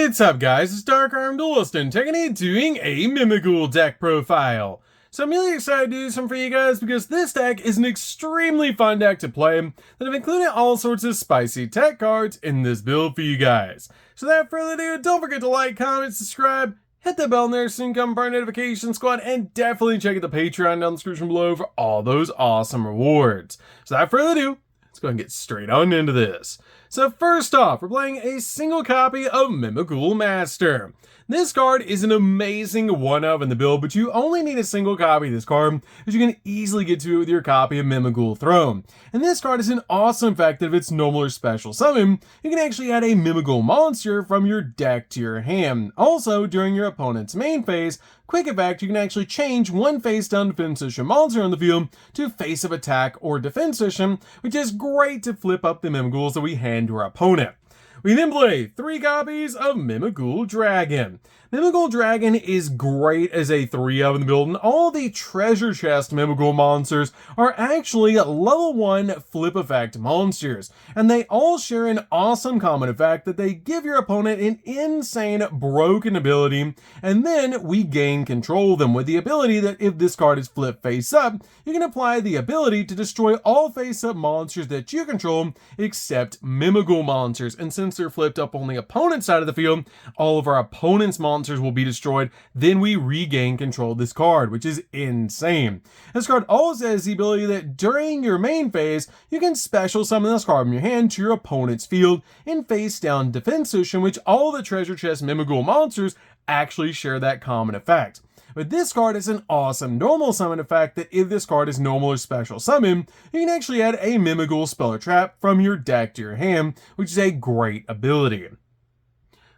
What's up guys, it's DarkArmedDuelist and taking doing a Mimighoul deck profile. So I'm really excited to do some for you guys because this deck is an extremely fun deck to play that I've included all sorts of spicy tech cards in this build for you guys. So without further ado, don't forget to like, comment, subscribe, hit the bell there so you can come for our notification squad, and definitely check out the Patreon down in the description below for all those awesome rewards. So without further ado, let's go and get straight on into this. So first off, we're playing a single copy of Mimighoul Master. This card is an amazing one-of in the build, but you only need a single copy of this card, as you can easily get to it with your copy of Mimighoul Throne. And this card is an awesome effect that if it's normal or special summon, you can actually add a Mimighoul monster from your deck to your hand. Also, during your opponent's main phase, quick effect, you can actually change one face-down defense position monster on the field to face-up attack or defense position, which is great to flip up the Mimighouls that we hand to our opponent. We then play 3 copies of Mimighoul Dragon. Mimighoul Dragon is great as a 3-of in the build, and all the treasure chest Mimighoul monsters are actually level 1 flip effect monsters. And they all share an awesome common effect that they give your opponent an insane broken ability, and then we gain control of them with the ability that if this card is flipped face up, you can apply the ability to destroy all face up monsters that you control except Mimighoul monsters. And since they're flipped up on the opponent's side of the field, all of our opponent's monsters will be destroyed, then we regain control of this card, which is insane. This card also has the ability that during your main phase, you can special summon this card from your hand to your opponent's field in face down defense position, which all the treasure chest Mimighoul monsters actually share that common effect. But this card is an awesome normal summon effect that if this card is normal or special summon, you can actually add a Mimighoul spell or trap from your deck to your hand, which is a great ability.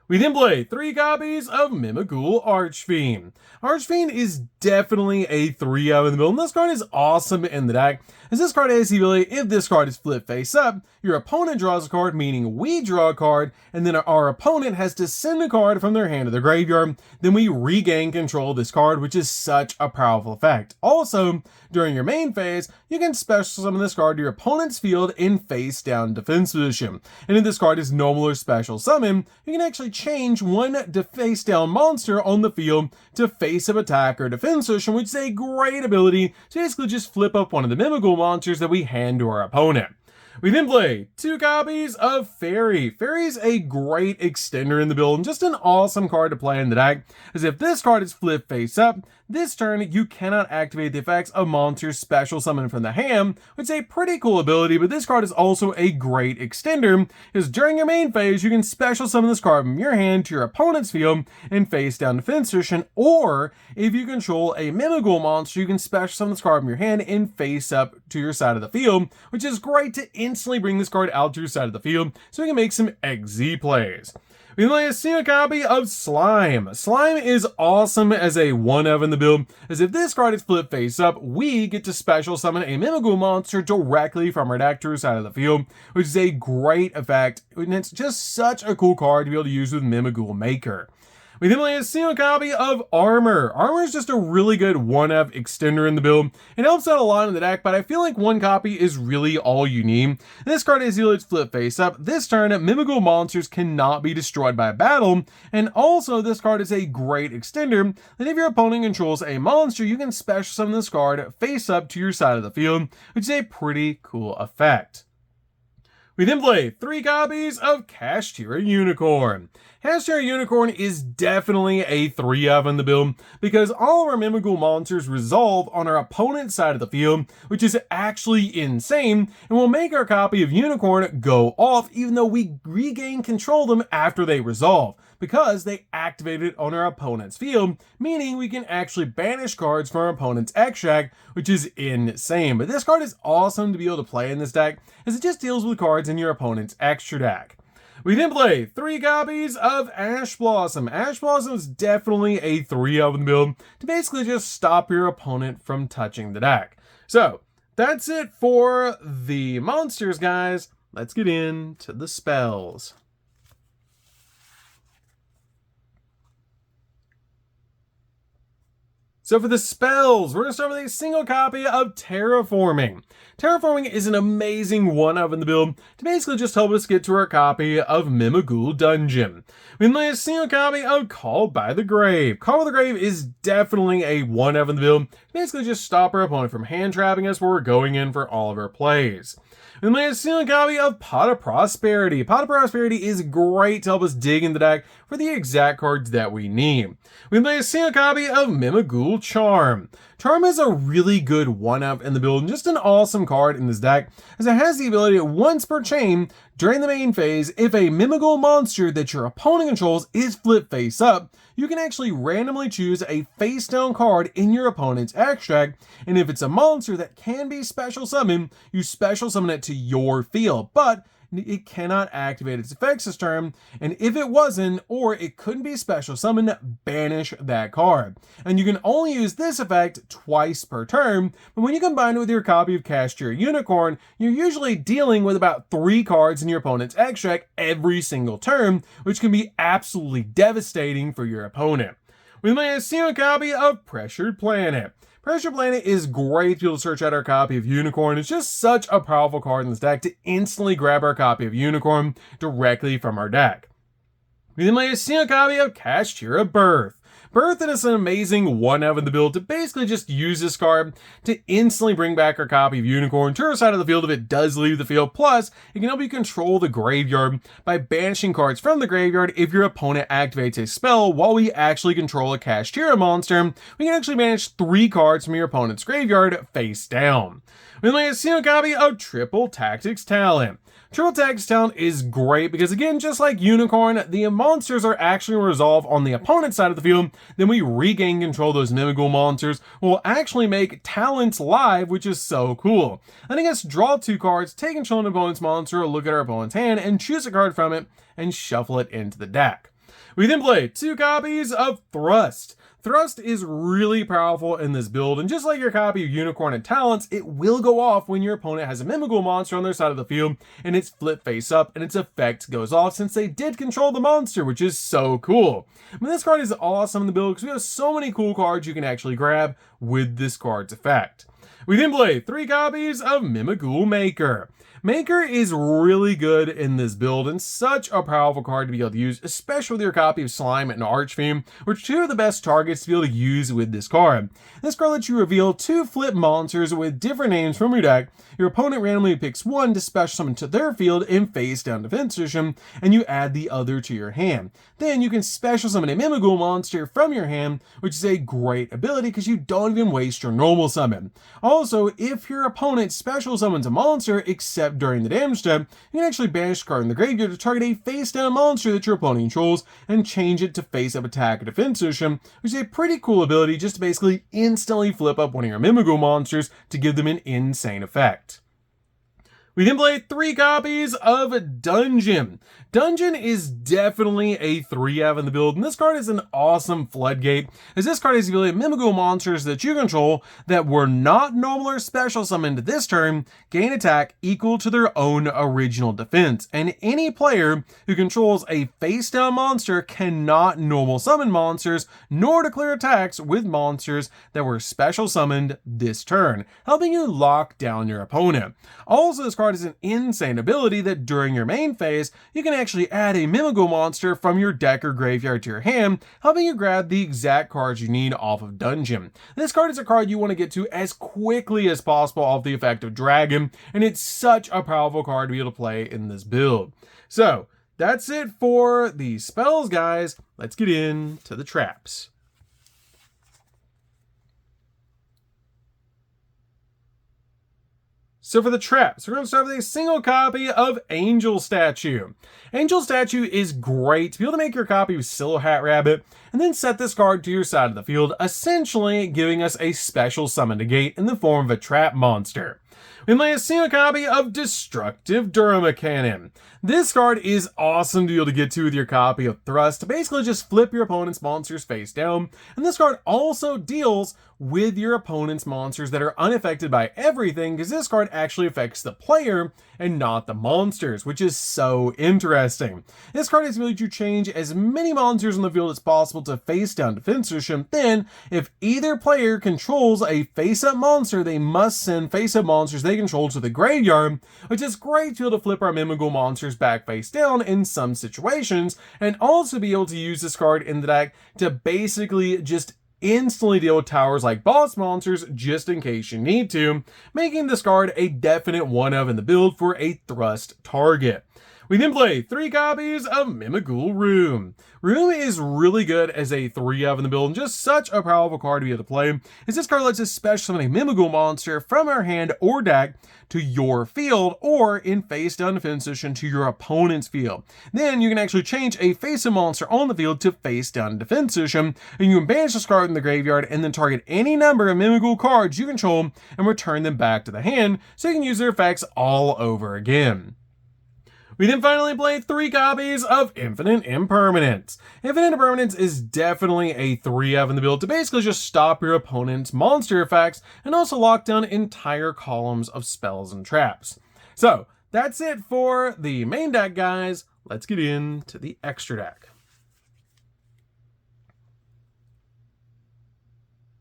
We then play 3 copies of Mimighoul Archfiend. Archfiend is definitely a 3-of in the build, and this card is awesome in the deck, as this card has the ability, if this card is flipped face up, your opponent draws a card, meaning we draw a card, and then our opponent has to send a card from their hand to the graveyard, then we regain control of this card, which is such a powerful effect. Also, during your main phase, you can special summon this card to your opponent's field in face down defense position. And if this card is normal or special summon, you can actually change one face down monster on the field to face up attack or defense position, which is a great ability to basically just flip up one of the Mimighoul monsters that we hand to our opponent. We then play 2 copies of Fairy. Fairy's a great extender in the build and just an awesome card to play in the deck, as if this card is flipped face up, this turn you cannot activate the effects of monsters special summoned from the hand, which is a pretty cool ability, but this card is also a great extender, because during your main phase you can special summon this card from your hand to your opponent's field in face down defense position, or if you control a Mimighoul monster, you can special summon this card from your hand in face up to your side of the field, which is great to instantly bring this card out to your side of the field so you can make some XZ plays. We then play a single copy of Slime. Slime is awesome as a 1-of in the build, as if this card is flipped face up, we get to special summon a Mimighoul monster directly from our deck to our side of the field, which is a great effect, and it's just such a cool card to be able to use with Mimighoul Maker. We then play a single copy of Armor. Armor is just a really good 1-of extender in the build. It helps out a lot in the deck, but I feel like 1 copy is really all you need. This card is able to flip face up. This turn, Mimighoul monsters cannot be destroyed by a battle, and also this card is a great extender that if your opponent controls a monster, you can special summon this card face up to your side of the field, which is a pretty cool effect. We then play 3 copies of Kashtira Unicorn. Kashtira Unicorn is definitely a 3-of in the build, because all of our Mimighoul monsters resolve on our opponent's side of the field, which is actually insane, and will make our copy of Unicorn go off even though we regain control of them after they resolve, because they activated on our opponent's field, meaning we can actually banish cards from our opponent's extract, which is insane. But this card is awesome to be able to play in this deck, as it just deals with cards in your opponent's extra deck. We then play 3 copies of Ash Blossom. Ash Blossom is definitely a 3-of in the build to basically just stop your opponent from touching the deck. So that's it for the monsters, guys. Let's get into the spells. So for the spells, we're going to start with a single copy of Terraforming. Terraforming is an amazing one-up in the build to basically just help us get to our copy of Mimighoul Dungeon. We play a single copy of Called by the Grave. Called by the Grave is definitely a one-up in the build to basically just stop our opponent from hand-trapping us where we're going in for all of our plays. We play a single copy of Pot of Prosperity. Pot of Prosperity is great to help us dig in the deck for the exact cards that we need. We play a single copy of Mimighoul Charm. Charm is a really good one-up in the build and just an awesome card in this deck, as it has the ability to once per chain during the main phase, if a Mimighoul monster that your opponent controls is flipped face up, you can actually randomly choose a face down card in your opponent's extract, and if it's a monster that can be special summoned, you special summon it to your field, but it cannot activate its effects this turn, and if it wasn't, or it couldn't be special summoned, banish that card. And you can only use this effect twice per turn, but when you combine it with your copy of Cashier Unicorn, you're usually dealing with about 3 cards in your opponent's extract every single turn, which can be absolutely devastating for your opponent. We may have seen a copy of Pressured Planet. Pressured Planet is great to be able to search out our copy of Unicorn. It's just such a powerful card in this deck to instantly grab our copy of Unicorn directly from our deck. We then may have seen a copy of Cashier Birth. Birth is an amazing one-up in the build to basically just use this card to instantly bring back our copy of Unicorn to our side of the field if it does leave the field. Plus, it can help you control the graveyard by banishing cards from the graveyard if your opponent activates a spell while we actually control a Cashier monster. We can actually banish 3 cards from your opponent's graveyard face down. We then see a copy of Triple Tactics Talent. Triple Tactics Talent is great because, again, just like Unicorn, the monsters are actually resolved on the opponent's side of the field. Then we regain control of those Mimighoul monsters. We'll actually make talents live, which is so cool. Letting us draw 2 cards, take control of an opponent's monster, look at our opponent's hand, and choose a card from it, and shuffle it into the deck. We then play 2 copies of Thrust. Thrust is really powerful in this build, and just like your copy of Unicorn and Talents, it will go off when your opponent has a Mimighoul monster on their side of the field, and it's flipped face up, and its effect goes off since they did control the monster, which is so cool. I mean, this card is awesome in the build because we have so many cool cards you can actually grab with this card's effect. We then play 3 copies of Mimighoul Maker. Maker is really good in this build and such a powerful card to be able to use, especially with your copy of Slime and Archfiend, which are 2 of the best targets to be able to use with this card. This card lets you reveal 2 flip monsters with different names from your deck. Your opponent randomly picks 1 to special summon to their field in face down defense position, and you add the other to your hand. Then you can special summon a Mimighoul monster from your hand, which is a great ability because you don't even waste your normal summon. Also, if your opponent special summons a monster except during the damage step, you can actually banish a card in the graveyard to target a face-down monster that your opponent controls and change it to face-up attack or defense position, which is a pretty cool ability just to basically instantly flip up one of your Mimighoul monsters to give them an insane effect. We then play 3 copies of Dungeon. Dungeon is definitely a 3-up in the build, and this card is an awesome floodgate, as this card has the ability to Mimighoul monsters that you control that were not normal or special summoned this turn, gain attack equal to their own original defense, and any player who controls a face-down monster cannot normal summon monsters, nor declare attacks with monsters that were special summoned this turn, helping you lock down your opponent. Also, this card is an insane ability that during your main phase, you can actually add a Mimighoul monster from your deck or graveyard to your hand, helping you grab the exact cards you need off of Dungeon. This card is a card you want to get to as quickly as possible off the effect of Dragon, and it's such a powerful card to be able to play in this build. So, that's it for the spells, guys. Let's get into the traps. So for the traps, we're going to start with a single copy of Angel Statue. Angel Statue is great to be able to make your copy of Silhouette Rabbit and then set this card to your side of the field, essentially giving us a special summon negate in the form of a trap monster. We may have seen a copy of Destructive Durama Cannon. This card is awesome to be able to get to with your copy of Thrust to basically just flip your opponent's monsters face down, and this card also deals with your opponent's monsters that are unaffected by everything, because this card actually affects the player and not the monsters, which is so interesting. This card has the ability to change as many monsters on the field as possible to face down defense position. Then, if either player controls a face-up monster, they must send face-up monsters they control to the graveyard, which is great to be able to flip our Mimighoul monsters back face down in some situations, and also be able to use this card in the deck to basically just instantly deal with towers like boss monsters just in case you need to, making this card a definite one-of in the build for a thrust target. We then play 3 copies of Mimighoul Room. Room is really good as a 3-of in the build, and just such a powerful card to be able to play, as this card lets us special summon a Mimighoul monster from our hand or deck to your field, or in face down defense position to your opponent's field. Then you can actually change a face-up monster on the field to face down defense position, and you can banish this card in the graveyard and then target any number of Mimighoul cards you control and return them back to the hand, so you can use their effects all over again. We then finally play 3 copies of Infinite Impermanence. Infinite Impermanence is definitely a 3-of in the build to basically just stop your opponent's monster effects and also lock down entire columns of spells and traps. So that's it for the main deck, guys. Let's get into the extra deck.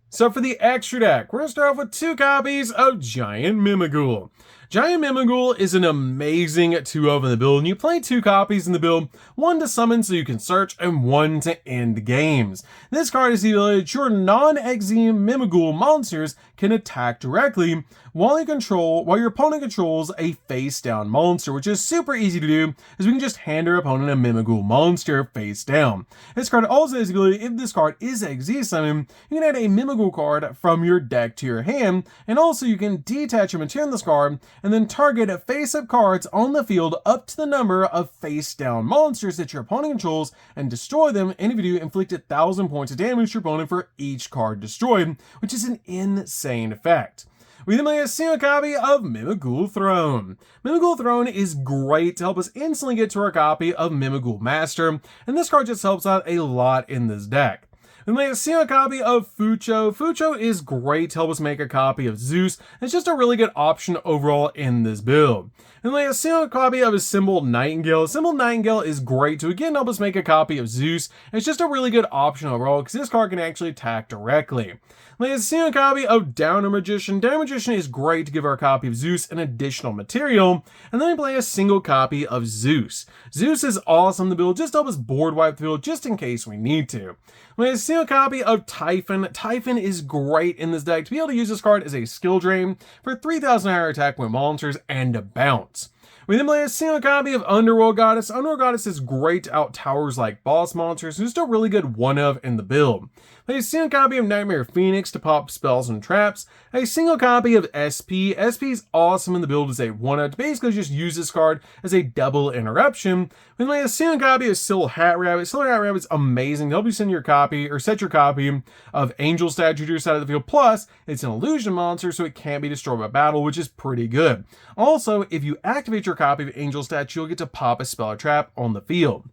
So for the extra deck, we're going to start off with 2 copies of Giant Mimighoul. Giant Mimighoul is an amazing 2-of in the build, and you play 2 copies in the build, 1 to summon so you can search, and 1 to end games. This card is the ability that your non-Exile Mimighoul monsters can attack directly while your opponent controls a face-down monster, which is super easy to do, as we can just hand our opponent a Mimighoul monster face down. This card also has the ability, if this card is Exile summon, you can add a Mimighoul card from your deck to your hand, and also you can detach a material in this card, and then target face-up cards on the field up to the number of face-down monsters that your opponent controls and destroy them, and if you do, inflict 1,000 points of damage to your opponent for each card destroyed, which is an insane effect. We then play a single copy of Mimighoul Throne. Mimighoul Throne is great to help us instantly get to our copy of Mimighoul Master, and this card just helps out a lot in this deck. We made a single copy of Fucho. Fucho is great to help us make a copy of Zeus. It's just a really good option overall in this build. And we made a single copy of Assembled Nightingale. Assembled Nightingale is great to again help us make a copy of Zeus. It's just a really good option overall because this card can actually attack directly. We made a single copy of Downer Magician. Downer Magician is great to give our copy of Zeus an additional material. And then we play a single copy of Zeus. Zeus is awesome to build, just to help us board wipe the field just in case we need to. We have a single copy of Typhon. Typhon is great in this deck to be able to use this card as a skill drain for 3,000 higher attack with monsters and a bounce. We then play a single copy of Underworld Goddess. Underworld Goddess is great to out towers like boss monsters, who's still a really good one-of in the build. Play a single copy of Nightmare Phoenix to pop spells and traps. A single copy of SP. SP is awesome in the build as a one-of to basically just use this card as a double interruption. We play a single copy of Silver Hat Rabbit. Silver Hat Rabbit is amazing to help you send your copy or set your copy of Angel Statue to your side of the field. Plus, it's an illusion monster, so it can't be destroyed by battle, which is pretty good. Also, if you activate your copy of Angel Statue, you'll get to pop a spell or trap on the field.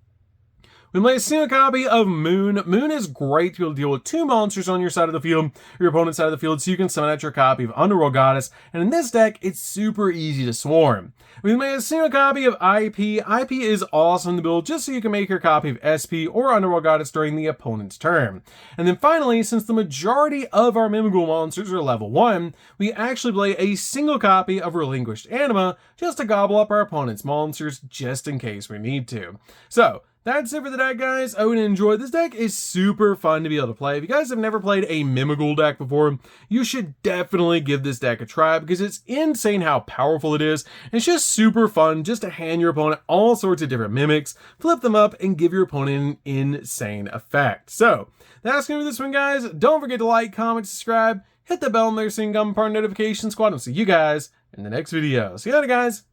We play a single copy of Moon. Moon is great to be able to deal with 2 monsters on your side of the field, or your opponent's side of the field, so you can summon out your copy of Underworld Goddess, and in this deck, it's super easy to swarm. We made a single copy of IP. IP is awesome to build, just so you can make your copy of SP or Underworld Goddess during the opponent's turn. And then finally, since the majority of our Mimighoul monsters are level 1, we actually play a single copy of Relinquished Anima, just to gobble up our opponent's monsters, just in case we need to. So, that's it for the deck, guys. I would enjoy this deck. Is super fun to be able to play. If you guys have never played a Mimighoul deck before, you should definitely give this deck a try because it's insane how powerful it is. It's just super fun just to hand your opponent all sorts of different mimics, flip them up, and give your opponent an insane effect. So, that's going to be this one, guys. Don't forget to like, comment, subscribe, hit the bell and there so you can become part of the notification squad. I'll see you guys in the next video. See you later, guys.